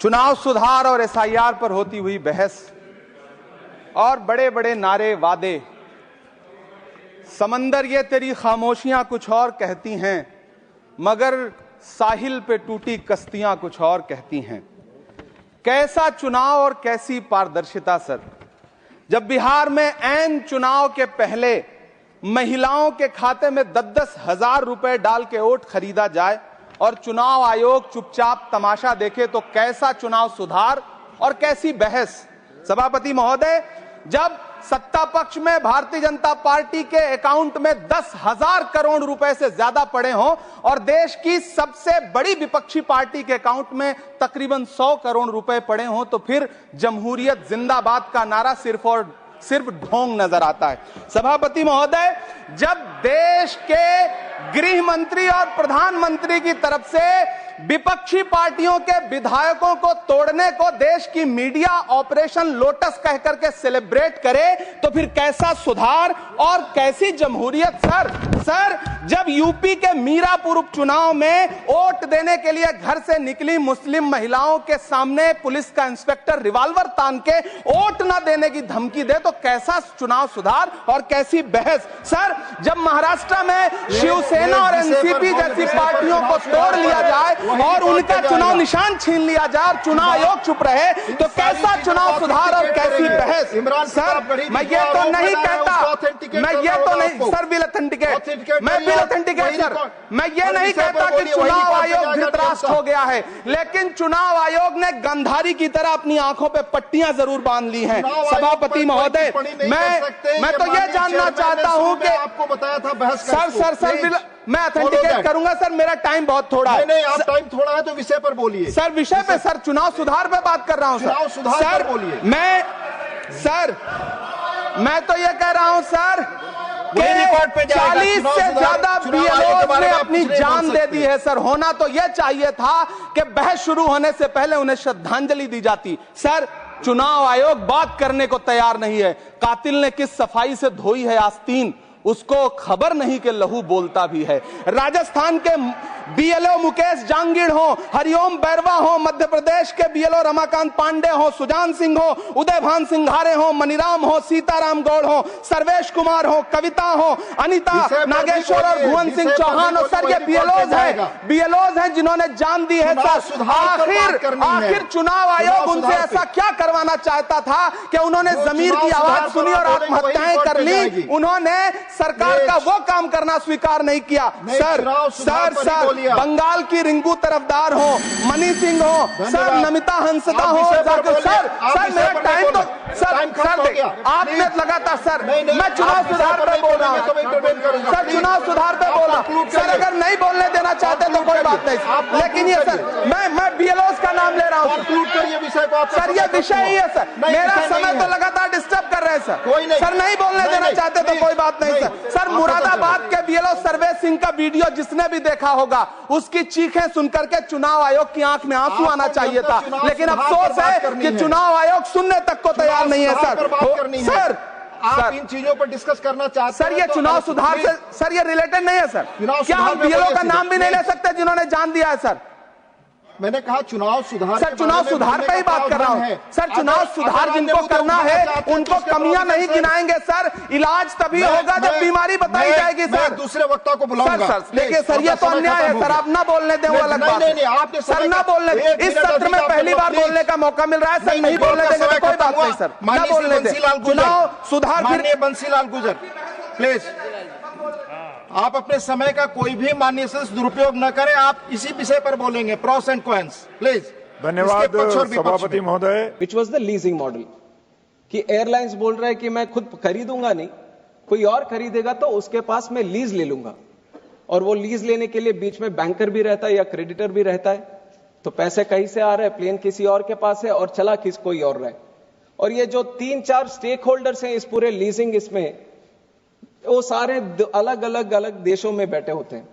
चुनाव सुधार और एसआईआर पर होती हुई बहस और बड़े बड़े नारे वादे, समंदर ये तेरी खामोशियां कुछ और कहती हैं, मगर साहिल पे टूटी कश्तियां कुछ और कहती हैं। कैसा चुनाव और कैसी पारदर्शिता सर, जब बिहार में ऐन चुनाव के पहले महिलाओं के खाते में 10-10 हजार रुपए डाल के वोट खरीदा जाए और चुनाव आयोग चुपचाप तमाशा देखे, तो कैसा चुनाव सुधार और कैसी बहस। सभापति महोदय, जब सत्ता पक्ष में भारतीय जनता पार्टी के अकाउंट में 10,000 करोड़ रुपए से ज्यादा पड़े हों और देश की सबसे बड़ी विपक्षी पार्टी के अकाउंट में तकरीबन 100 करोड़ रुपए पड़े हों, तो फिर जमहूरियत जिंदाबाद का नारा सिर्फ और सिर्फ ढोंग नजर आता है। सभापति महोदय, जब देश के गृह मंत्री और प्रधानमंत्री की तरफ से विपक्षी पार्टियों के विधायकों को तोड़ने को देश की मीडिया ऑपरेशन लोटस कह करके सेलिब्रेट करे, तो फिर कैसा सुधार और कैसी जमहूरियत सर। जब यूपी के मीरापुर उपचुनाव में वोट देने के लिए घर से निकली मुस्लिम महिलाओं के सामने पुलिस का इंस्पेक्टर रिवॉल्वर तान के वोट न देने की धमकी दे, तो कैसा चुनाव सुधार और कैसी बहस। सर, जब महाराष्ट्र में शिवसेना और एनसीपी जैसी पार्टियों को तोड़ लिया जाए और उनका चुनाव निशान छीन लिया जाए और चुनाव आयोग चुप रहे, तो कैसा चुनाव सुधार और कैसी बहस। सर, मैं ये तो नहीं कहता, सर विल ऑथेंटिकेट, मैं विल ऑथेंटिकेट सर, मैं ये नहीं कहता कि चुनाव आयोग धृतराष्ट्र हो गया है, लेकिन चुनाव आयोग ने गंधारी की तरह अपनी आंखों पे पट्टियां जरूर बांध ली हैं। सभापति महोदय, मैं तो ये जानना चाहता हूं कि आपको बताया था बहस सर मैं ऑथेंटिकेट करूंगा सर, मेरा टाइम बहुत थोड़ा है। नहीं, आप टाइम थोड़ा है तो विषय पर बोलिए सर। विषय पे सर, चुनाव सुधार पे बात कर रहा हूं सर। चुनाव सुधार पर बोलिए। मैं तो ये कह रहा हूं सर, 40 से ज्यादा बीएलओ ने अपनी जान दे दी है सर। होना तो यह चाहिए था कि बहस शुरू होने से पहले उन्हें श्रद्धांजलि दी जाती। सर, चुनाव आयोग बात करने को तैयार नहीं है। कातिल ने किस सफाई से धोई है आस्तीन, उसको खबर नहीं कि लहू बोलता भी है। राजस्थान के बीएलओ मुकेश जांगीड़ हो, हरिओम बैरवा हो, मध्य प्रदेश के बीएलओ रमाकांत पांडे हो, सुजान सिंह हो, उदयभान सिंघारे हो, मनीराम हो, सीताराम गौड़ हो, सर्वेश कुमार हो, कविता हो, अनिता नागेश्वर और भुवन सिंह चौहान हो। सर, ये बीएलओज हैं जिन्होंने जान दी है सर। आखिर चुनाव आयोग उनसे ऐसा क्या करवाना चाहता था कि उन्होंने जमीर की आवाज सुनी और आत्महत्याएं कर ली। उन्होंने सरकार का वो काम करना स्वीकार नहीं किया। सर, बंगाल की रिंकू तरफदार हो, मनी सिंह हो, सर नमिता हंसदा हो, सर मेरा टाइम तो सर आपने लगातार सर, मैं चुनाव सुधार पे बोल रहा हूँ सर, चुनाव सुधार पे बोला सर। अगर नहीं बोलने देना चाहते तो कोई बात नहीं, लेकिन ये सर मैं बीएलओस का नाम ले रहा हूँ सर। ये विषय ही है सर, मेरा समय तो लगातार डिस्टर्ब कर रहे हैं सर। नहीं बोलने देना चाहते तो कोई बात नहीं सर। मुरादाबाद के बीएलओ सर्वेश सिंह का वीडियो जिसने भी देखा होगा, उसकी चीखें सुनकर के चुनाव आयोग की आंख में आंसू आना चाहिए था, लेकिन अफसोस है कि चुनाव आयोग सुनने तक को तैयार नहीं है सर। आप इन चीजों पर डिस्कस करना चाहते हैं सर, ये चुनाव सुधार से सर ये रिलेटेड नहीं है सर। क्या हम बीएलओ का नाम भी नहीं ले सकते जिन्होंने जान दिया है सर? मैंने कहा चुनाव सुधार। सर, चुनाव सुधार पे ही बात कर रहा हूँ सर। चुनाव सुधार जिनको करना है उनको कमियां नहीं गिनाएंगे सर। इलाज तभी होगा जब बीमारी बताई जाएगी सर। दूसरे वक्ता को बुलाऊंगा सर। देखिए सर, ये तो अन्याय है सर, आप ना बोलने दें वो अलग बात है सर। ना बोलने, इस सत्र में पहली बार बोलने का मौका मिल रहा है सर। नहीं बोलने देंगे तो कोई बात नहीं सर, ना बोलने दें। चुनाव सुधार फिर बंसीलाल गुजर प्लीज, आप अपने समय का कोई भी माननीय से दुरुपयोग न करें। आप इसी विषय पर बोलेंगे, प्रोस एंड कॉन्स प्लीज। धन्यवाद सभापति महोदय। Which was the leasing model, कि एयरलाइंस बोल रहा है कि मैं खुद खरीदूंगा नहीं, कोई और खरीदेगा तो उसके पास मैं लीज ले लूंगा, और वो लीज लेने के लिए बीच में बैंकर भी रहता है या क्रेडिटर भी रहता है, तो पैसे कहीं से आ रहे हैं, प्लेन किसी और के पास है और चला कोई और रहा है। और ये जो 3-4 स्टेक होल्डर्स हैं इस पूरे लीजिंग, इसमें वो सारे अलग अलग देशों में बैठे होते हैं,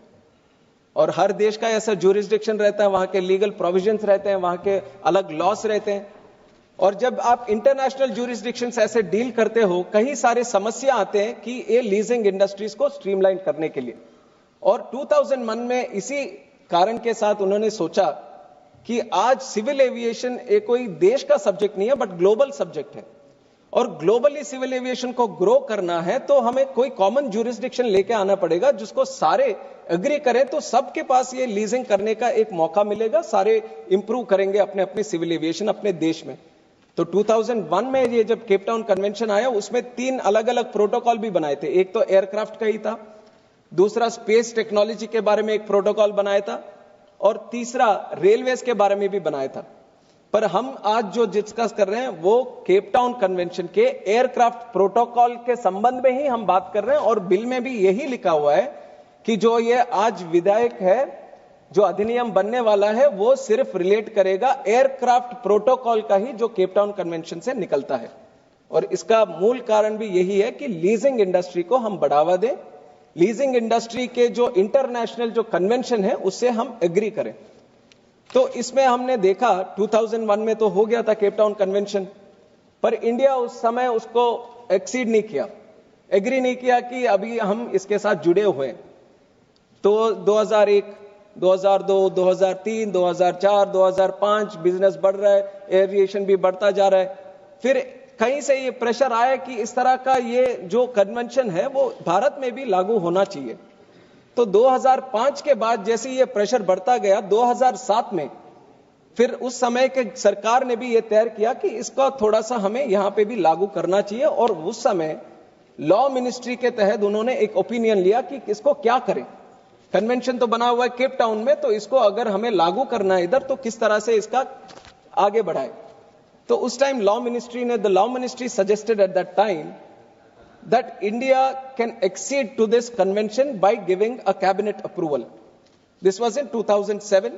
और हर देश का ऐसा ज्यूरिसडिक्शन रहता है, वहां के लीगल प्रोविजंस रहते हैं, वहां के अलग लॉस रहते हैं। और जब आप इंटरनेशनल ज्यूरिसडिक्शन ऐसे डील करते हो, कई सारे समस्या आते हैं कि ये लीजिंग इंडस्ट्रीज को स्ट्रीमलाइन करने के लिए। और 2001 में इसी कारण के साथ उन्होंने सोचा कि आज सिविल एविएशन एक कोई देश का सब्जेक्ट नहीं है बट ग्लोबल सब्जेक्ट है, और ग्लोबली सिविल एविएशन को ग्रो करना है तो हमें कोई कॉमन ज्यूरिसडिक्शन लेके आना पड़ेगा जिसको सारे एग्री करें, तो सबके पास ये लीजिंग करने का एक मौका मिलेगा, सारे इंप्रूव करेंगे अपने अपने सिविल एविएशन अपने देश में। तो 2001 में ये जब केप टाउन कन्वेंशन आया उसमें 3 अलग अलग प्रोटोकॉल भी बनाए थे। एक तो एयरक्राफ्ट का ही था, दूसरा स्पेस टेक्नोलॉजी के बारे में एक प्रोटोकॉल बनाया था, और तीसरा रेलवेज के बारे में भी बनाया था। पर हम आज जो डिस्कस कर रहे हैं वो केप टाउन कन्वेंशन के एयरक्राफ्ट प्रोटोकॉल के संबंध में ही हम बात कर रहे हैं, और बिल में भी यही लिखा हुआ है कि जो ये आज विधेयक है, जो अधिनियम बनने वाला है, वो सिर्फ रिलेट करेगा एयरक्राफ्ट प्रोटोकॉल का ही जो केप टाउन कन्वेंशन से निकलता है। और इसका मूल कारण भी यही है कि लीजिंग इंडस्ट्री को हम बढ़ावा दें, लीजिंग इंडस्ट्री के जो इंटरनेशनल जो कन्वेंशन है उससे हम एग्री करें। तो इसमें हमने देखा 2001 में तो हो गया था केप टाउन कन्वेंशन, पर इंडिया उस समय उसको एक्सीड नहीं किया, एग्री नहीं किया कि अभी हम इसके साथ जुड़े हुए हैं। तो 2001, 2002, 2003, 2004, 2005 बिजनेस बढ़ रहा है, एविएशन भी बढ़ता जा रहा है। फिर कहीं से ये प्रेशर आया कि इस तरह का ये जो कन्वेंशन है वो भारत में भी लागू होना चाहिए। तो 2005 के बाद जैसे ये प्रेशर बढ़ता गया, 2007 में फिर उस समय के सरकार ने भी ये तय किया कि इसका थोड़ा सा हमें यहां पे भी लागू करना चाहिए, और उस समय लॉ मिनिस्ट्री के तहत उन्होंने एक ओपिनियन लिया कि इसको क्या करें। कन्वेंशन तो बना हुआ है केप टाउन में, तो इसको अगर हमें लागू करना है इधर तो किस तरह से इसका आगे बढ़ाए। तो उस time law ministry suggested at that time that India can accede to this convention by giving a cabinet approval. This was in 2007.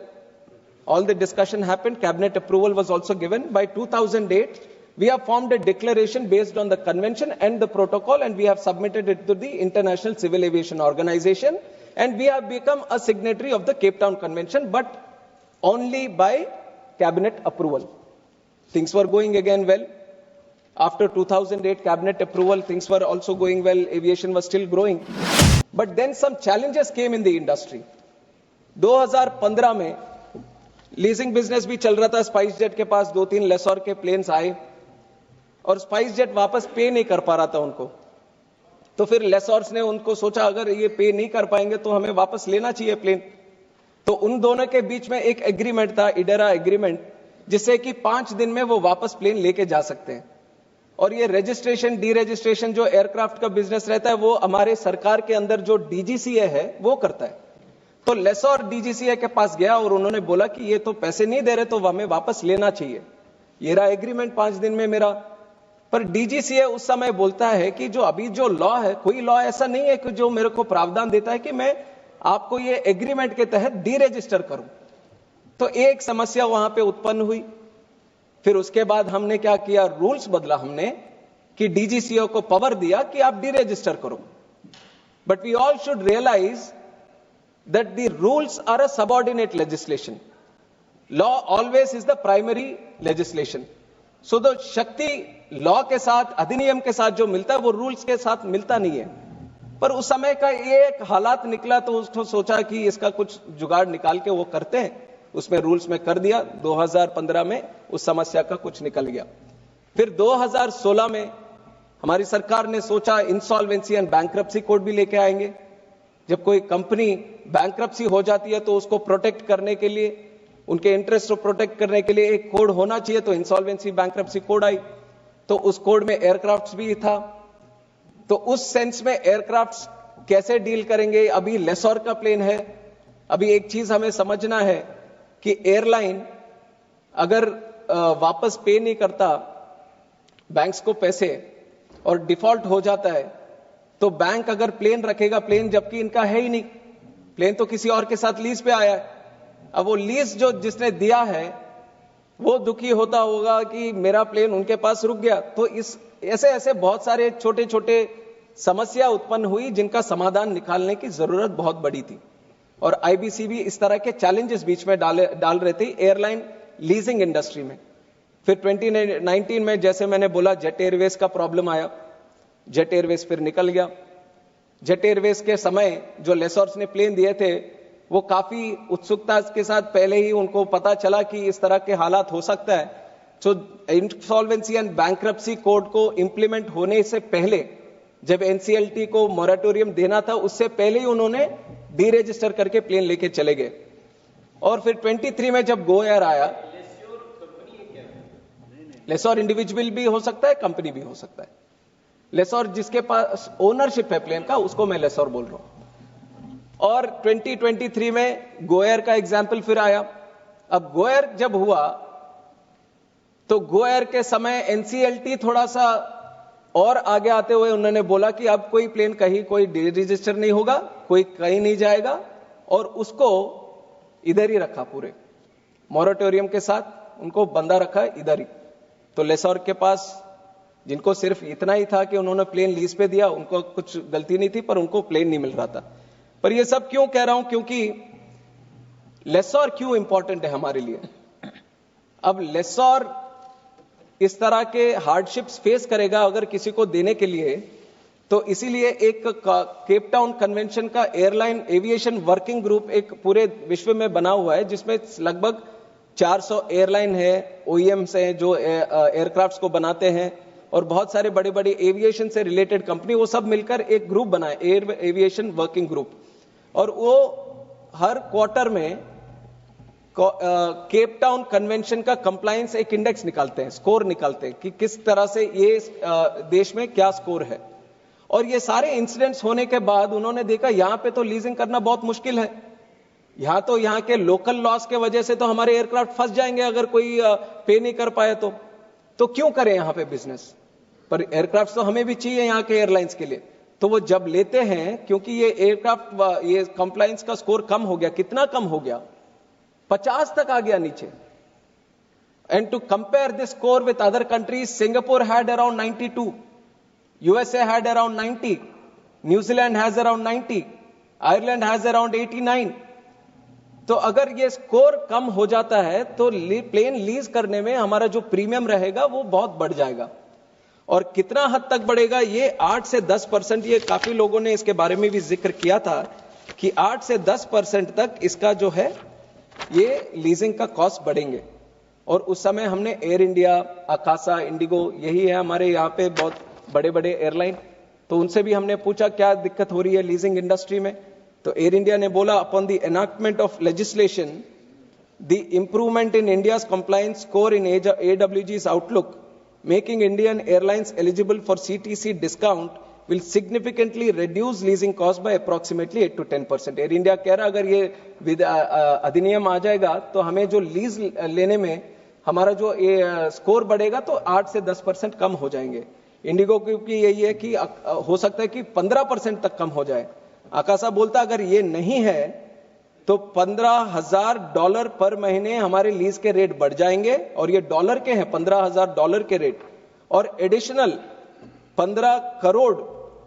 All the discussion happened. Cabinet approval was also given. By 2008, we have formed a declaration based on the convention and the protocol, and we have submitted it to the International Civil Aviation Organization, and we have become a signatory of the Cape Town Convention, but only by cabinet approval. Things were going again well. After 2008 cabinet approval, things were also going well. Aviation was still growing. But then some challenges came in the industry. 2015 में leasing business भी चल रहा था, spice jet के पास 2-3 लेसोर के planes आए, और spice jet वापस पे नहीं कर पा रहा था उनको। तो फिर लेसोर्स ने उनको सोचा अगर ये पे नहीं कर पाएंगे तो हमें वापस लेना चाहिए प्लेन। तो उन दोनों के बीच में एक एग्रीमेंट था, इडेरा एग्रीमेंट, जिससे कि 5 दिन में वो वापस प्लेन लेके जा सकते हैं। और ये रजिस्ट्रेशन डी रजिस्ट्रेशन जो एयरक्राफ्ट का बिजनेस रहता है वो हमारे सरकार के अंदर जो डीजीसीए है वो करता है। तो लेसोर डीजीसीए के पास गया और उन्होंने बोला कि ये तो पैसे नहीं दे रहे तो हमें वापस लेना चाहिए, ये रहा एग्रीमेंट 5 दिन में मेरा। पर डीजीसीए उस समय बोलता है कि जो अभी जो लॉ है, कोई लॉ ऐसा नहीं है कि जो मेरे को प्रावधान देता है कि मैं आपको ये एग्रीमेंट के तहत डी रजिस्टर करूं। तो एक समस्या वहां पे उत्पन्न हुई। फिर उसके बाद हमने क्या किया, रूल्स बदला हमने कि डीजीसीए को पावर दिया कि आप डी रजिस्टर करो। But we all should realise that the rules are a subordinate legislation, law always is the primary legislation. So the Shakti law के साथ, अधिनियम के साथ जो मिलता है वो रूल्स के साथ मिलता नहीं है। पर उस समय का एक हालात निकला तो उसको सोचा कि इसका कुछ जुगाड़ निकाल के वो करते हैं, उसमें रूल्स में कर दिया। 2015 में उस समस्या का कुछ निकल गया। फिर 2016 में हमारी सरकार ने सोचा इंसॉल्वेंसी एंड बैंक्रप्सी कोड भी लेके आएंगे। जब कोई कंपनी बैंक्रप्सी हो जाती है तो उसको प्रोटेक्ट करने के लिए, उनके इंटरेस्ट को प्रोटेक्ट करने के लिए एक कोड होना चाहिए। तो इंसॉल्वेंसी बैंक्रप्सी कोड आई, तो उस कोड में एयरक्राफ्ट भी था। तो उस सेंस में एयरक्राफ्ट कैसे डील करेंगे, अभी लेसोर का प्लेन है। अभी एक चीज हमें समझना है कि एयरलाइन अगर वापस पे नहीं करता बैंक्स को पैसे और डिफॉल्ट हो जाता है, तो बैंक अगर प्लेन रखेगा, प्लेन जबकि इनका है ही नहीं, प्लेन तो किसी और के साथ लीज पे आया है। अब वो लीज जो जिसने दिया है वो दुखी होता होगा कि मेरा प्लेन उनके पास रुक गया। तो इस ऐसे बहुत सारे छोटे छोटे समस्या उत्पन्न हुई जिनका समाधान निकालने की जरूरत बहुत बड़ी थी। और आईबीसी भी इस तरह के चैलेंजेस बीच में डाल रहे थे एयरलाइन लीजिंग इंडस्ट्री में। फिर 2019 में जैसे मैंने बोला जेट एयरवेज का प्रॉब्लम आया, जेट एयरवेज फिर निकल गया। जेट एयरवेज के समय जो लेसोर्स ने प्लेन दिए थे वो काफी उत्सुकता के साथ पहले ही उनको पता चला कि इस तरह के हालात हो सकता है, तो इंसॉल्वेंसी एंड बैंक्रप्सी कोड को इंप्लीमेंट होने से पहले, जब एनसीएलटी को मॉरेटोरियम देना था उससे पहले ही उन्होंने डीरजिस्टर करके प्लेन लेके चले गए। और फिर 23 में जब गो एयर आया, लेसोर इंडिविजुअल भी हो सकता है, कंपनी भी हो सकता है। लेसोर जिसके पास ओनरशिप है प्लेन का, उसको मैं लेसोर बोल रहा हूं। और 2023 में गो एयर का एग्जाम्पल फिर आया। अब गो एयर जब हुआ तो गो एयर के समय एनसीएलटी थोड़ा सा और आगे आते हुए उन्होंने बोला कि अब कोई प्लेन कहीं कोई रजिस्टर नहीं होगा, कोई कहीं नहीं जाएगा, और उसको इधर ही रखा, पूरे मॉरेटोरियम के साथ उनको बंदा रखा इधर ही। तो लेसोर के पास, जिनको सिर्फ इतना ही था कि उन्होंने प्लेन लीज पे दिया, उनको कुछ गलती नहीं थी, पर उनको प्लेन नहीं मिल रहा था। पर ये सब क्यों कह रहा हूं, क्योंकि लेसोर क्यों इंपॉर्टेंट है हमारे लिए। अब लेसोर इस तरह के हार्डशिप्स फेस करेगा अगर किसी को देने के लिए, तो इसीलिए एक केप टाउन कन्वेंशन का एयरलाइन एविएशन वर्किंग ग्रुप एक पूरे विश्व में बना हुआ है, जिसमें लगभग 400 एयरलाइन है, ओईएम्स हैं जो एयरक्राफ्ट्स को बनाते हैं, और बहुत सारे बड़े बड़े एविएशन से रिलेटेड कंपनी, वो सब मिलकर एक ग्रुप बनाए, एयर एविएशन वर्किंग ग्रुप। और वो हर क्वार्टर में केप टाउन कन्वेंशन का कंप्लायंस एक इंडेक्स निकालते हैं, स्कोर निकालते हैं कि किस तरह से ये देश में क्या स्कोर है। और ये सारे इंसिडेंट्स होने के बाद उन्होंने देखा यहां पे तो लीजिंग करना बहुत मुश्किल है, यहां तो यहां के लोकल लॉस के वजह से तो हमारे एयरक्राफ्ट फंस जाएंगे अगर कोई पे नहीं कर पाए तो क्यों करें यहां पे बिजनेस। पर एयरक्राफ्ट तो हमें भी चाहिए यहां के एयरलाइंस के लिए। तो वो जब लेते हैं, क्योंकि ये एयरक्राफ्ट ये कंप्लायंस का स्कोर कम हो गया, कितना कम हो गया, 50 तक आ गया नीचे। And to compare this score with other countries, Singapore had around 92, USA had around 90, New Zealand has around 90, Ireland has around 89। तो अगर ये स्कोर कम हो जाता है तो प्लेन लीज करने में हमारा जो प्रीमियम रहेगा वो बहुत बढ़ जाएगा। और कितना हद तक बढ़ेगा, ये 8 से 10%, ये काफी लोगों ने इसके बारे में भी जिक्र किया था कि 8 से 10% तक इसका जो है ये लीजिंग का कॉस्ट बढ़ेंगे। और उस समय हमने एयर इंडिया, अकासा, इंडिगो, यही है हमारे यहाँ पे बहुत बड़े बड़े एयरलाइन, तो उनसे भी हमने पूछा क्या दिक्कत हो रही है लीजिंग इंडस्ट्री में। तो एयर इंडिया ने बोला, upon the enactment of legislation, the improvement in India's compliance score in AWG's outlook, making Indian airlines eligible for CTC discount will significantly reduce leasing cost by approximately 8 to 10%. Air India कह रहा अगर ये अधिनियम आ जाएगा तो हमें जो lease लेने में हमारा जो स्कोर बढ़ेगा तो 8 से 10% कम हो जाएंगे। इंडिगो की यही है कि हो सकता है कि 15% तक कम हो जाए। आकाशा बोलता अगर ये नहीं है तो $15,000 पर महीने हमारे लीज के रेट बढ़ जाएंगे, और ये डॉलर के हैं, $15,000 के रेट, और एडिशनल 15 करोड़